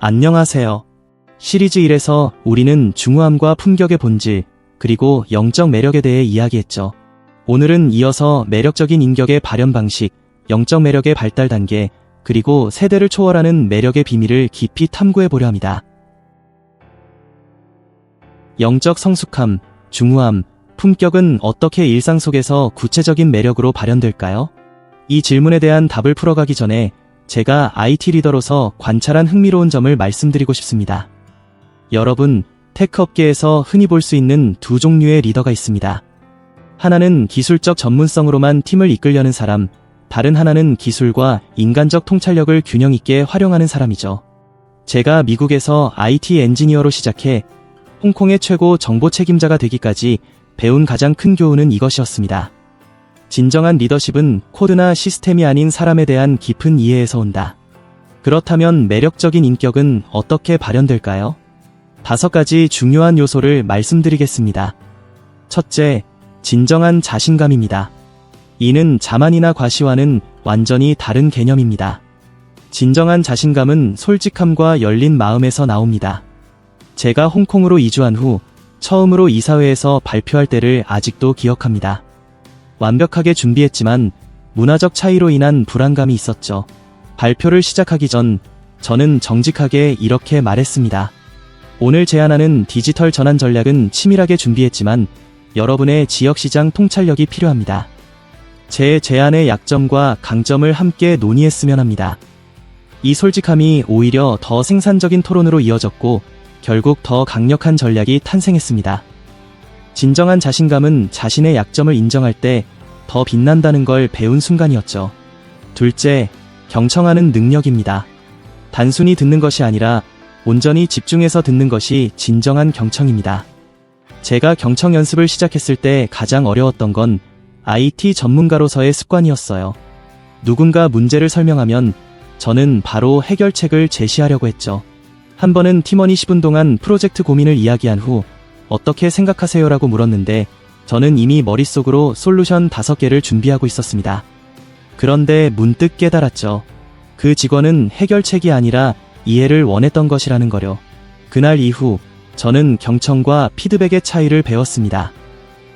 안녕하세요. 시리즈 1에서 우리는 중후함과 품격의 본질, 그리고 영적 매력에 대해 이야기했죠. 오늘은 이어서 매력적인 인격의 발현 방식, 영적 매력의 발달 단계, 그리고 세대를 초월하는 매력의 비밀을 깊이 탐구해 보려 합니다. 영적 성숙함, 중후함, 품격은 어떻게 일상 속에서 구체적인 매력으로 발현될까요? 이 질문에 대한 답을 풀어가기 전에 제가 IT 리더로서 관찰한 흥미로운 점을 말씀드리고 싶습니다. 여러분, 테크 업계에서 흔히 볼 수 있는 두 종류의 리더가 있습니다. 하나는 기술적 전문성으로만 팀을 이끌려는 사람, 다른 하나는 기술과 인간적 통찰력을 균형 있게 활용하는 사람이죠. 제가 미국에서 IT 엔지니어로 시작해 홍콩의 최고 정보 책임자가 되기까지 배운 가장 큰 교훈은 이것이었습니다. 진정한 리더십은 코드나 시스템이 아닌 사람에 대한 깊은 이해에서 온다. 그렇다면 매력적인 인격은 어떻게 발현될까요? 5가지 중요한 요소를 말씀드리겠습니다. 첫째, 진정한 자신감입니다. 이는 자만이나 과시와는 완전히 다른 개념입니다. 진정한 자신감은 솔직함과 열린 마음에서 나옵니다. 제가 홍콩으로 이주한 후 처음으로 이사회에서 발표할 때를 아직도 기억합니다. 완벽하게 준비했지만 문화적 차이로 인한 불안감이 있었죠. 발표를 시작하기 전 저는 정직하게 이렇게 말했습니다. 오늘 제안하는 디지털 전환 전략은 치밀하게 준비했지만 여러분의 지역시장 통찰력이 필요합니다. 제 제안의 약점과 강점을 함께 논의했으면 합니다. 이 솔직함이 오히려 더 생산적인 토론으로 이어졌고 결국 더 강력한 전략이 탄생했습니다. 진정한 자신감은 자신의 약점을 인정할 때 더 빛난다는 걸 배운 순간이었죠. 둘째, 경청하는 능력입니다. 단순히 듣는 것이 아니라 온전히 집중해서 듣는 것이 진정한 경청입니다. 제가 경청 연습을 시작했을 때 가장 어려웠던 건 IT 전문가로서의 습관이었어요. 누군가 문제를 설명하면 저는 바로 해결책을 제시하려고 했죠. 한 번은 팀원이 10분 동안 프로젝트 고민을 이야기한 후 어떻게 생각하세요라고 물었는데 저는 이미 머릿속으로 솔루션 5개를 준비하고 있었습니다. 그런데 문득 깨달았죠. 그 직원은 해결책이 아니라 이해를 원했던 것이라는 거요. 그날 이후 저는 경청과 피드백의 차이를 배웠습니다.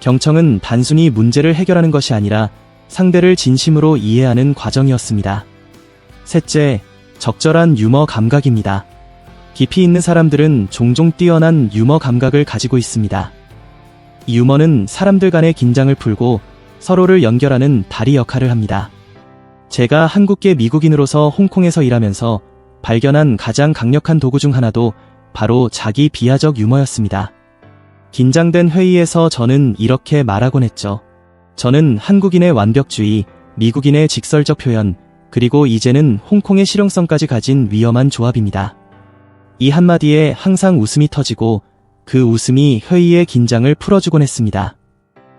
경청은 단순히 문제를 해결하는 것이 아니라 상대를 진심으로 이해하는 과정이었습니다. 셋째, 적절한 유머 감각입니다. 깊이 있는 사람들은 종종 뛰어난 유머 감각을 가지고 있습니다. 유머는 사람들 간의 긴장을 풀고 서로를 연결하는 다리 역할을 합니다. 제가 한국계 미국인으로서 홍콩에서 일하면서 발견한 가장 강력한 도구 중 하나도 바로 자기 비하적 유머였습니다. 긴장된 회의에서 저는 이렇게 말하곤 했죠. 저는 한국인의 완벽주의, 미국인의 직설적 표현, 그리고 이제는 홍콩의 실용성까지 가진 위험한 조합입니다. 이 한마디에 항상 웃음이 터지고 그 웃음이 회의의 긴장을 풀어주곤 했습니다.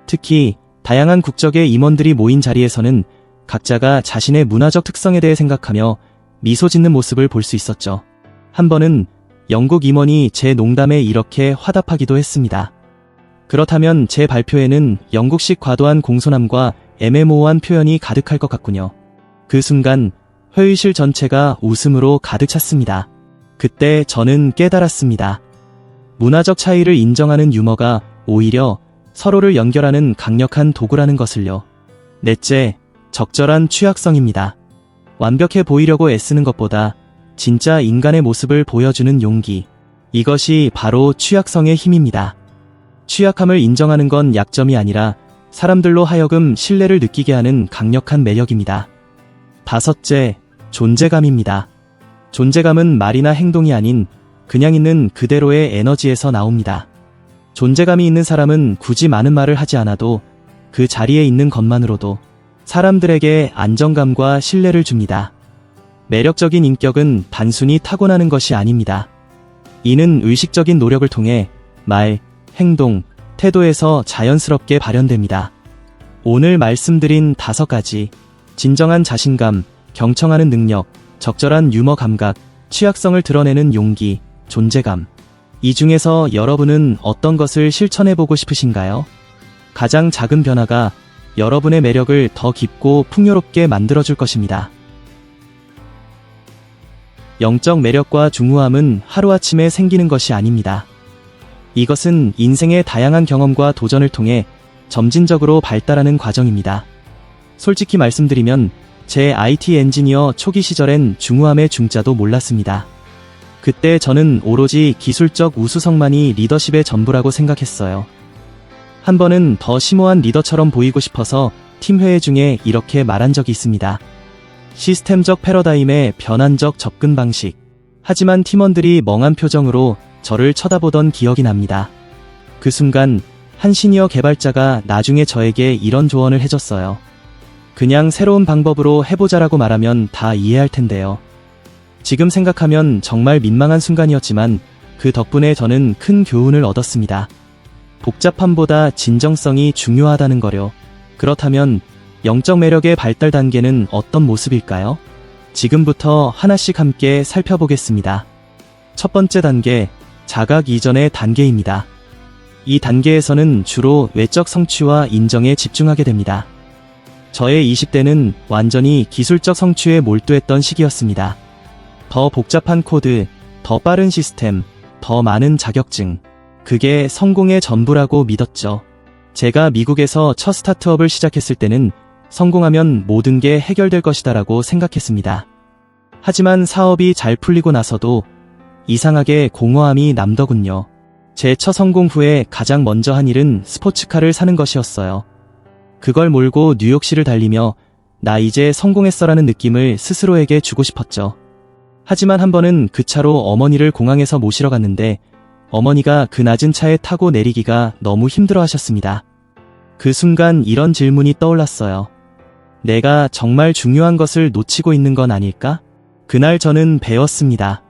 특히 다양한 국적의 임원들이 모인 자리에서는 각자가 자신의 문화적 특성에 대해 생각하며 미소 짓는 모습을 볼 수 있었죠. 한 번은 영국 임원이 제 농담에 이렇게 화답하기도 했습니다. 그렇다면 제 발표에는 영국식 과도한 공손함과 애매모호한 표현이 가득할 것 같군요. 그 순간 회의실 전체가 웃음으로 가득 찼습니다. 그때 저는 깨달았습니다. 문화적 차이를 인정하는 유머가 오히려 서로를 연결하는 강력한 도구라는 것을요. 넷째, 적절한 취약성입니다. 완벽해 보이려고 애쓰는 것보다 진짜 인간의 모습을 보여주는 용기. 이것이 바로 취약성의 힘입니다. 취약함을 인정하는 건 약점이 아니라 사람들로 하여금 신뢰를 느끼게 하는 강력한 매력입니다. 다섯째, 존재감입니다. 존재감은 말이나 행동이 아닌 그냥 있는 그대로의 에너지에서 나옵니다. 존재감이 있는 사람은 굳이 많은 말을 하지 않아도 그 자리에 있는 것만으로도 사람들에게 안정감과 신뢰를 줍니다. 매력적인 인격은 단순히 타고나는 것이 아닙니다. 이는 의식적인 노력을 통해 말, 행동, 태도에서 자연스럽게 발현됩니다. 오늘 말씀드린 5가지, 진정한 자신감, 경청하는 능력, 적절한 유머 감각, 취약성을 드러내는 용기, 존재감. 이 중에서 여러분은 어떤 것을 실천해보고 싶으신가요? 가장 작은 변화가 여러분의 매력을 더 깊고 풍요롭게 만들어줄 것입니다. 영적 매력과 중후함은 하루아침에 생기는 것이 아닙니다. 이것은 인생의 다양한 경험과 도전을 통해 점진적으로 발달하는 과정입니다. 솔직히 말씀드리면 제 IT 엔지니어 초기 시절엔 중후함의 중자도 몰랐습니다. 그때 저는 오로지 기술적 우수성만이 리더십의 전부라고 생각했어요. 한 번은 더 심오한 리더처럼 보이고 싶어서 팀 회의 중에 이렇게 말한 적이 있습니다. 시스템적 패러다임의 변환적 접근 방식. 하지만 팀원들이 멍한 표정으로 저를 쳐다보던 기억이 납니다. 그 순간 한 시니어 개발자가 나중에 저에게 이런 조언을 해줬어요. 그냥 새로운 방법으로 해보자라고 말하면 다 이해할 텐데요. 지금 생각하면 정말 민망한 순간이었지만 그 덕분에 저는 큰 교훈을 얻었습니다. 복잡함보다 진정성이 중요하다는 거요. 그렇다면 영적 매력의 발달 단계는 어떤 모습일까요? 지금부터 하나씩 함께 살펴보겠습니다. 첫 번째 단계, 자각 이전의 단계입니다. 이 단계에서는 주로 외적 성취와 인정에 집중하게 됩니다. 저의 20대는 완전히 기술적 성취에 몰두했던 시기였습니다. 더 복잡한 코드, 더 빠른 시스템, 더 많은 자격증. 그게 성공의 전부라고 믿었죠. 제가 미국에서 첫 스타트업을 시작했을 때는 성공하면 모든 게 해결될 것이다라고 생각했습니다. 하지만 사업이 잘 풀리고 나서도 이상하게 공허함이 남더군요. 제 첫 성공 후에 가장 먼저 한 일은 스포츠카를 사는 것이었어요. 그걸 몰고 뉴욕시를 달리며 나 이제 성공했어라는 느낌을 스스로에게 주고 싶었죠. 하지만 한 번은 그 차로 어머니를 공항에서 모시러 갔는데 어머니가 그 낮은 차에 타고 내리기가 너무 힘들어 하셨습니다. 그 순간 이런 질문이 떠올랐어요. 내가 정말 중요한 것을 놓치고 있는 건 아닐까? 그날 저는 배웠습니다.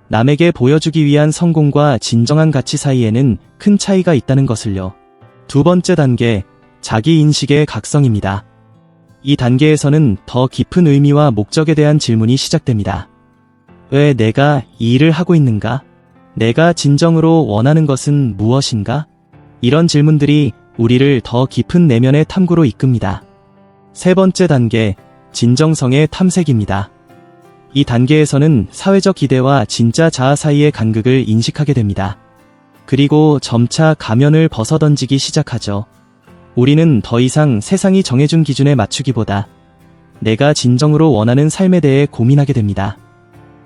남에게 보여주기 위한 성공과 진정한 가치 사이에는 큰 차이가 있다는 것을요. 두 번째 단계, 자기인식의 각성입니다. 이 단계에서는 더 깊은 의미와 목적에 대한 질문이 시작됩니다. 왜 내가 이 일을 하고 있는가? 내가 진정으로 원하는 것은 무엇인가? 이런 질문들이 우리를 더 깊은 내면의 탐구로 이끕니다. 세 번째 단계, 진정성의 탐색입니다. 이 단계에서는 사회적 기대와 진짜 자아 사이의 간극을 인식하게 됩니다. 그리고 점차 가면을 벗어던지기 시작하죠. 우리는 더 이상 세상이 정해준 기준에 맞추기보다 내가 진정으로 원하는 삶에 대해 고민하게 됩니다.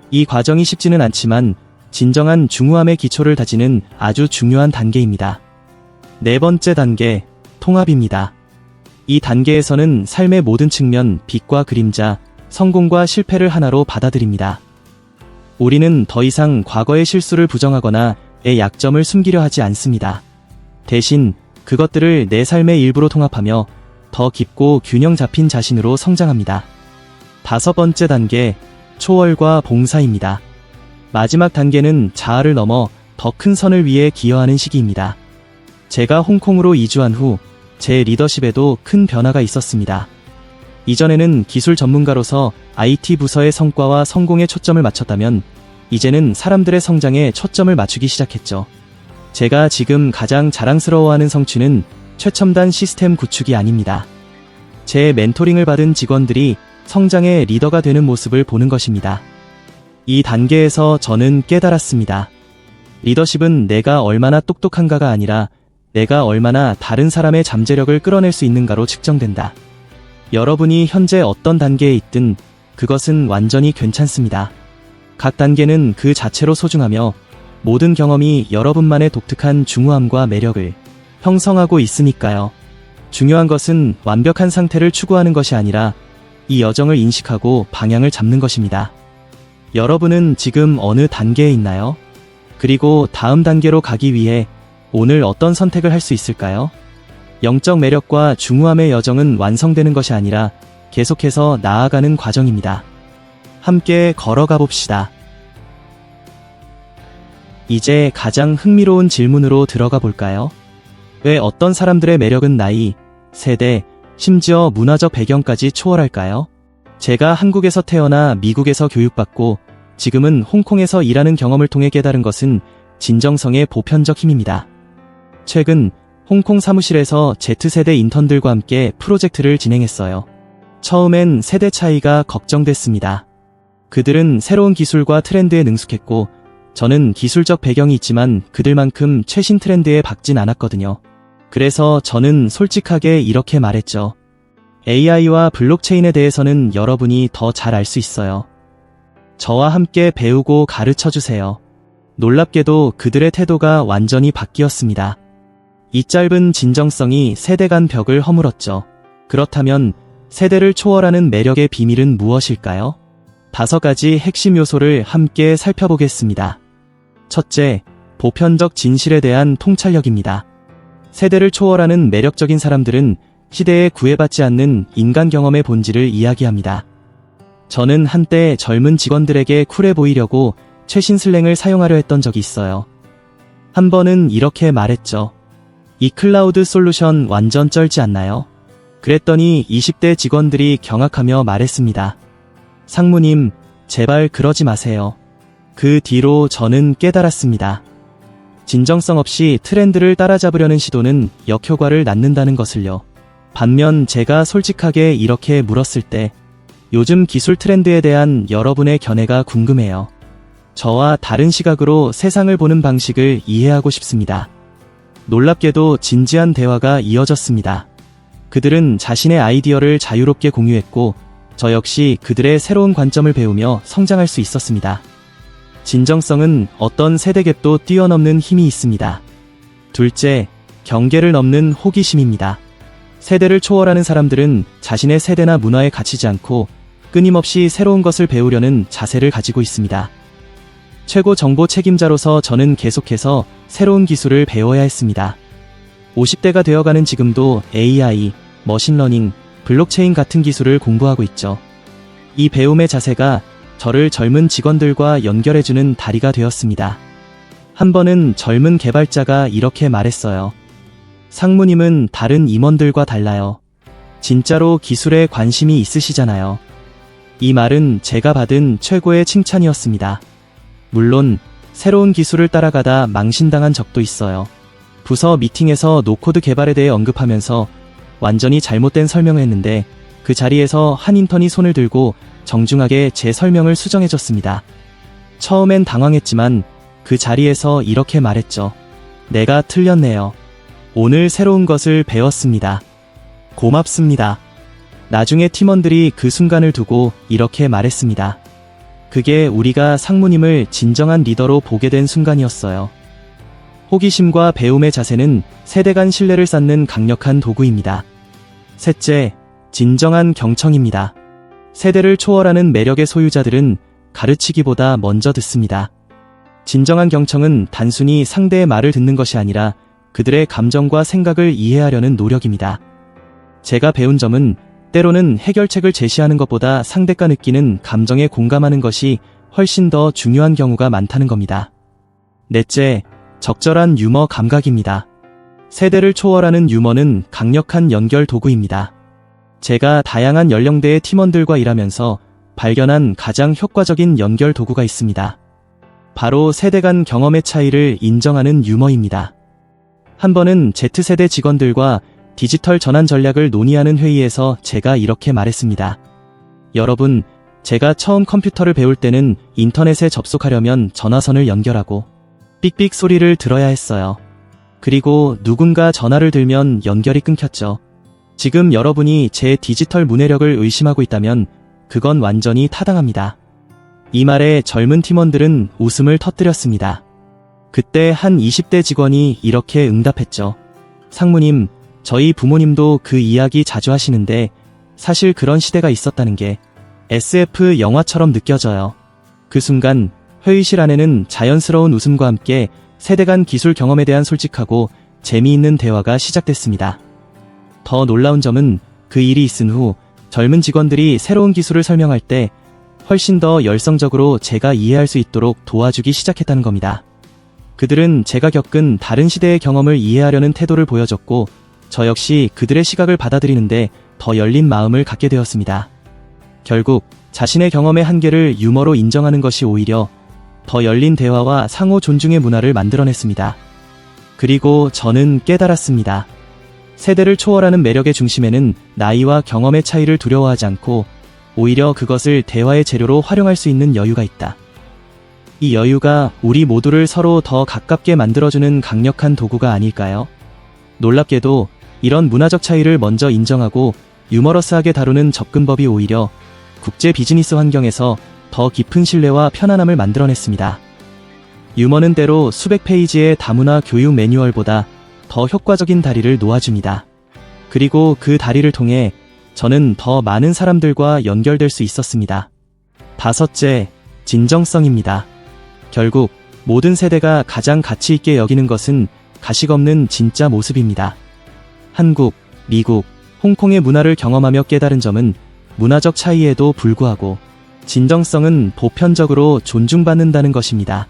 이 과정이 쉽지는 않지만 진정한 중후함의 기초를 다지는 아주 중요한 단계입니다. 네 번째 단계, 통합입니다. 이 단계에서는 삶의 모든 측면, 빛과 그림자, 성공과 실패를 하나로 받아들입니다. 우리는 더 이상 과거의 실수를 부정하거나 내 약점을 숨기려 하지 않습니다. 대신 그것들을 내 삶의 일부로 통합하며 더 깊고 균형 잡힌 자신으로 성장합니다. 다섯 번째 단계, 초월과 봉사입니다. 마지막 단계는 자아를 넘어 더 큰 선을 위해 기여하는 시기입니다. 제가 홍콩으로 이주한 후 제 리더십에도 큰 변화가 있었습니다. 이전에는 기술 전문가로서 IT 부서의 성과와 성공에 초점을 맞췄다면 이제는 사람들의 성장에 초점을 맞추기 시작했죠. 제가 지금 가장 자랑스러워하는 성취는 최첨단 시스템 구축이 아닙니다. 제 멘토링을 받은 직원들이 성장의 리더가 되는 모습을 보는 것입니다. 이 단계에서 저는 깨달았습니다. 리더십은 내가 얼마나 똑똑한가가 아니라 내가 얼마나 다른 사람의 잠재력을 끌어낼 수 있는가로 측정된다. 여러분이 현재 어떤 단계에 있든 그것은 완전히 괜찮습니다. 각 단계는 그 자체로 소중하며 모든 경험이 여러분만의 독특한 중후함과 매력을 형성하고 있으니까요. 중요한 것은 완벽한 상태를 추구하는 것이 아니라 이 여정을 인식하고 방향을 잡는 것입니다. 여러분은 지금 어느 단계에 있나요? 그리고 다음 단계로 가기 위해 오늘 어떤 선택을 할 수 있을까요? 영적 매력과 중후함의 여정은 완성되는 것이 아니라 계속해서 나아가는 과정입니다. 함께 걸어가 봅시다. 이제 가장 흥미로운 질문으로 들어가 볼까요? 왜 어떤 사람들의 매력은 나이, 세대, 심지어 문화적 배경까지 초월할까요? 제가 한국에서 태어나 미국에서 교육받고 지금은 홍콩에서 일하는 경험을 통해 깨달은 것은 진정성의 보편적 힘입니다. 최근 홍콩 사무실에서 Z세대 인턴들과 함께 프로젝트를 진행했어요. 처음엔 세대 차이가 걱정됐습니다. 그들은 새로운 기술과 트렌드에 능숙했고, 저는 기술적 배경이 있지만 그들만큼 최신 트렌드에 박진 않았거든요. 그래서 저는 솔직하게 이렇게 말했죠. AI와 블록체인에 대해서는 여러분이 더 잘 알 수 있어요. 저와 함께 배우고 가르쳐 주세요. 놀랍게도 그들의 태도가 완전히 바뀌었습니다. 이 짧은 진정성이 세대 간 벽을 허물었죠. 그렇다면 세대를 초월하는 매력의 비밀은 무엇일까요? 5가지 핵심 요소를 함께 살펴보겠습니다. 첫째, 보편적 진실에 대한 통찰력입니다. 세대를 초월하는 매력적인 사람들은 시대에 구애받지 않는 인간 경험의 본질을 이야기합니다. 저는 한때 젊은 직원들에게 쿨해 보이려고 최신 슬랭을 사용하려 했던 적이 있어요. 한 번은 이렇게 말했죠. 이 클라우드 솔루션 완전 쩔지 않나요? 그랬더니 20대 직원들이 경악하며 말했습니다. 상무님, 제발 그러지 마세요. 그 뒤로 저는 깨달았습니다. 진정성 없이 트렌드를 따라잡으려는 시도는 역효과를 낳는다는 것을요. 반면 제가 솔직하게 이렇게 물었을 때, 요즘 기술 트렌드에 대한 여러분의 견해가 궁금해요. 저와 다른 시각으로 세상을 보는 방식을 이해하고 싶습니다. 놀랍게도 진지한 대화가 이어졌습니다. 그들은 자신의 아이디어를 자유롭게 공유했고, 저 역시 그들의 새로운 관점을 배우며 성장할 수 있었습니다. 진정성은 어떤 세대갭도 뛰어넘는 힘이 있습니다. 둘째, 경계를 넘는 호기심입니다. 세대를 초월하는 사람들은 자신의 세대나 문화에 갇히지 않고 끊임없이 새로운 것을 배우려는 자세를 가지고 있습니다. 최고 정보 책임자로서 저는 계속해서 새로운 기술을 배워야 했습니다. 50대가 되어가는 지금도 AI, 머신러닝, 블록체인 같은 기술을 공부하고 있죠. 이 배움의 자세가 저를 젊은 직원들과 연결해주는 다리가 되었습니다. 한 번은 젊은 개발자가 이렇게 말했어요. 상무님은 다른 임원들과 달라요. 진짜로 기술에 관심이 있으시잖아요. 이 말은 제가 받은 최고의 칭찬이었습니다. 물론 새로운 기술을 따라가다 망신당한 적도 있어요. 부서 미팅에서 노코드 개발에 대해 언급하면서 완전히 잘못된 설명을 했는데 그 자리에서 한 인턴이 손을 들고 정중하게 제 설명을 수정해줬습니다. 처음엔 당황했지만 그 자리에서 이렇게 말했죠. 내가 틀렸네요. 오늘 새로운 것을 배웠습니다. 고맙습니다. 나중에 팀원들이 그 순간을 두고 이렇게 말했습니다. 그게 우리가 상무님을 진정한 리더로 보게 된 순간이었어요. 호기심과 배움의 자세는 세대 간 신뢰를 쌓는 강력한 도구입니다. 셋째, 진정한 경청입니다. 세대를 초월하는 매력의 소유자들은 가르치기보다 먼저 듣습니다. 진정한 경청은 단순히 상대의 말을 듣는 것이 아니라 그들의 감정과 생각을 이해하려는 노력입니다. 제가 배운 점은 때로는 해결책을 제시하는 것보다 상대가 느끼는 감정에 공감하는 것이 훨씬 더 중요한 경우가 많다는 겁니다. 넷째, 적절한 유머 감각입니다. 세대를 초월하는 유머는 강력한 연결 도구입니다. 제가 다양한 연령대의 팀원들과 일하면서 발견한 가장 효과적인 연결 도구가 있습니다. 바로 세대 간 경험의 차이를 인정하는 유머입니다. 한 번은 Z세대 직원들과 디지털 전환 전략을 논의하는 회의에서 제가 이렇게 말했습니다. 여러분, 제가 처음 컴퓨터를 배울 때는 인터넷에 접속하려면 전화선을 연결하고 삑삑 소리를 들어야 했어요. 그리고 누군가 전화를 들면 연결이 끊겼죠. 지금 여러분이 제 디지털 문해력을 의심하고 있다면 그건 완전히 타당합니다. 이 말에 젊은 팀원들은 웃음을 터뜨렸습니다. 그때 한 20대 직원이 이렇게 응답했죠. 상무님, 저희 부모님도 그 이야기 자주 하시는데 사실 그런 시대가 있었다는 게 SF 영화처럼 느껴져요. 그 순간 회의실 안에는 자연스러운 웃음과 함께 세대 간 기술 경험에 대한 솔직하고 재미있는 대화가 시작됐습니다. 더 놀라운 점은 그 일이 있은 후 젊은 직원들이 새로운 기술을 설명할 때 훨씬 더 열성적으로 제가 이해할 수 있도록 도와주기 시작했다는 겁니다. 그들은 제가 겪은 다른 시대의 경험을 이해하려는 태도를 보여줬고 저 역시 그들의 시각을 받아들이는데 더 열린 마음을 갖게 되었습니다. 결국 자신의 경험의 한계를 유머로 인정하는 것이 오히려 더 열린 대화와 상호 존중의 문화를 만들어냈습니다. 그리고 저는 깨달았습니다. 세대를 초월하는 매력의 중심에는 나이와 경험의 차이를 두려워하지 않고 오히려 그것을 대화의 재료로 활용할 수 있는 여유가 있다. 이 여유가 우리 모두를 서로 더 가깝게 만들어주는 강력한 도구가 아닐까요? 놀랍게도 이런 문화적 차이를 먼저 인정하고 유머러스하게 다루는 접근법이 오히려 국제 비즈니스 환경에서 더 깊은 신뢰와 편안함을 만들어냈습니다. 유머는 때로 수백 페이지의 다문화 교육 매뉴얼보다 더 효과적인 다리를 놓아줍니다. 그리고 그 다리를 통해 저는 더 많은 사람들과 연결될 수 있었습니다. 5째, 진정성입니다. 결국 모든 세대가 가장 가치 있게 여기는 것은 가식 없는 진짜 모습입니다. 한국, 미국, 홍콩의 문화를 경험하며 깨달은 점은 문화적 차이에도 불구하고 진정성은 보편적으로 존중받는다는 것입니다.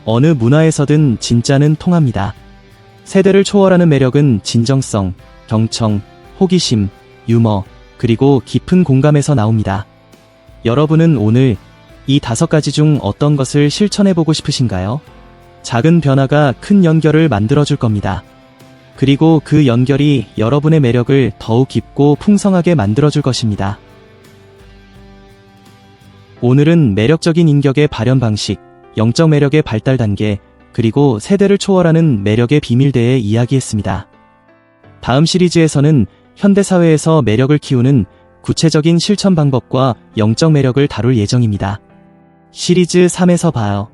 어느 문화에서든 진짜는 통합니다. 세대를 초월하는 매력은 진정성, 경청, 호기심, 유머, 그리고 깊은 공감에서 나옵니다. 여러분은 오늘 이 5가지 중 어떤 것을 실천해보고 싶으신가요? 작은 변화가 큰 연결을 만들어줄 겁니다. 그리고 그 연결이 여러분의 매력을 더욱 깊고 풍성하게 만들어줄 것입니다. 오늘은 매력적인 인격의 발현 방식, 영적 매력의 발달 단계, 그리고 세대를 초월하는 매력의 비밀에 대해 이야기했습니다. 다음 시리즈에서는 현대사회에서 매력을 키우는 구체적인 실천 방법과 영적 매력을 다룰 예정입니다. 시리즈 3에서 봐요.